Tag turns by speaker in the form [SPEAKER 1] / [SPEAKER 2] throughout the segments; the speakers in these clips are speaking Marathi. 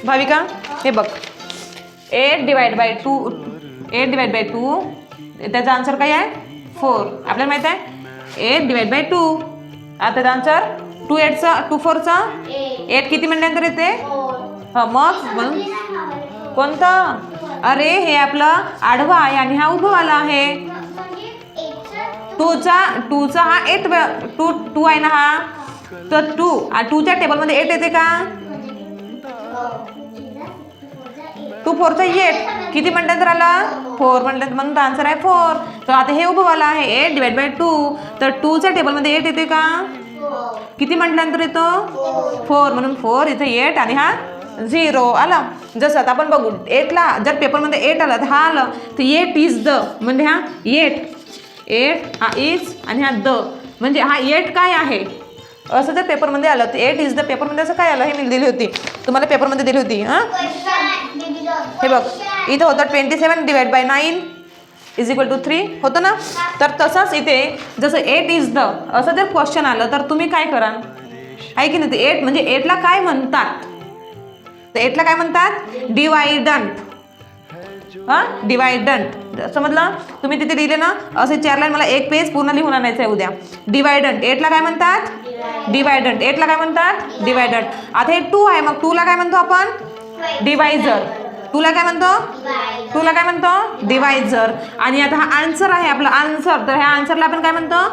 [SPEAKER 1] भाविका हे बघ 8 डिवाइड बाय 2 त्याचा आन्सर काय आहे 4. आपल्याला माहित आहे 8 डिवाइड बाय 2. आता त्याचा आन्सर 2 4चा 8 किती म्हटल्यानंतर येते हा मग कोणतं अरे हे आपलं आडवा आहे आणि हा उभवाला आहे. 2चा हा 2 आहे ना हा तर 2च्या टेबलमध्ये 8 येते का 2 4चा 8 किती म्हटल्यानंतर आला 4 म्हटल्यानंतर म्हणून आन्सर आहे 4. तर आता हे उभवाला आहे 8 डिवाइड बाय 2 तर 2च्या टेबलमध्ये 8 येते का किती म्हटल्यानंतर येतो 4 म्हणून 4 इथे 8 आणि हा 0 आला. जसं आता आपण बघू 8ला जर पेपरमध्ये 8 आला तर हा आलं तर 8 इज द म्हणजे हा 8 हा इज आणि हा द म्हणजे हा 8 काय आहे असं जर पेपरमध्ये आलं तर 8 इज द पेपरमध्ये असं काय आलं हे मी दिली होती तुम्हाला पेपरमध्ये दिली होती. हां हे बघ इथं होतं 27 divide by 9 is equal to 3 होतं ना. तर तसंच इथे जसं 8 इज द असं जर क्वेश्चन आलं तर तुम्ही काय कराल आहे की नाही. ते 8 म्हणजे 8ला काय म्हणतात तर 8ला काय म्हणतात डिवाइडंट. हां डिवाइडंट समजलं तुम्ही तिथे लिहिले ना असे 4 लाईन मला एक पेज पूर्ण लिहून आणायचं आहे उद्या. डिवाइडंट 8ला काय म्हणतात डिवाइडंट 8ला काय म्हणतात डिवाइडंट. आता हे 2 आहे मग 2ला काय म्हणतो आपण डिवायझर. 2ला काय म्हणतो डिवायझर. आणि आता हा आन्सर आहे आपला आन्सर तर ह्या आन्सरला आपण काय म्हणतो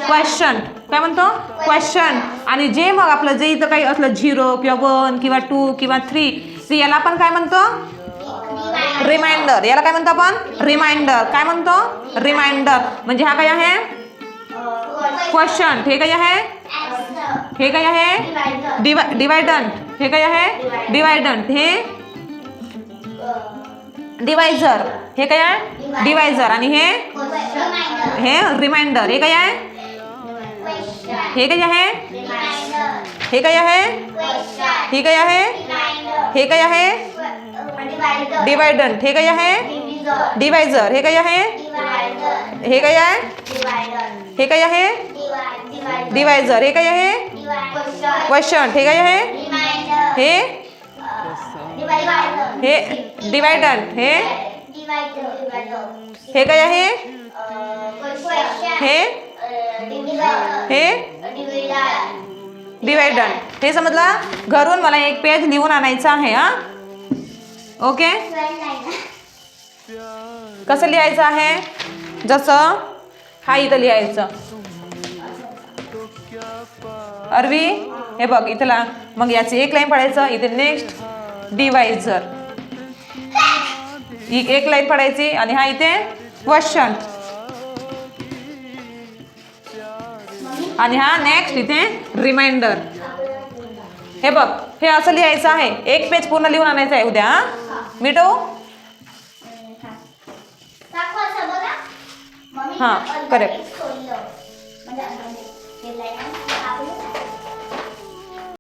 [SPEAKER 1] क्वेश्चन. काय म्हणतो क्वेश्चन. आणि जे मग आपलं जे इथं काही असलं 0 किंवा 1 किंवा 2 किंवा 3 याला आपण काय म्हणतो रिमाइंडर. याला काय म्हणतो आपण रिमाइंडर. काय म्हणतो रिमाइंडर. म्हणजे हा काय आहे क्वेश्चन. हे काय आहे डिवाइडंट. हे काय आहे डिवाइडंट. हे डिवायझर. हे काय आहे डिवायझर. आणि हे रिमाइंडर. हे काय आहे हे काय आहे हे काय आहे हे काय आहे हे काय आहे डिवाइडंट. हे काय आहे डिवायझर. हे काय आहे हे काय आहे हे काय आहे डिवायझर. हे काय आहे क्वेश्चन. हे काय आहे हे डिवाइडंट. हे काय आहे हे डिवाइडंट. हे समजला घरून मला एक पेज लिहून आणायचं आहे. हा ओके कसं लिहायचं आहे जसं हा इथं लिहायचं अरवी हे बघ इथला मग याची एक लाईन पडायचं इथे नेक्स्ट डिवायझर ही एक लाईन पडायची आणि हा इथे क्वेश्चन आणि हा नेक्स्ट इथे रिमाइंडर. हे बघ हे असं लिहायचं आहे. एक पेज पूर्ण लिहून आणायचं आहे उद्या. मिटो हां करेक्ट.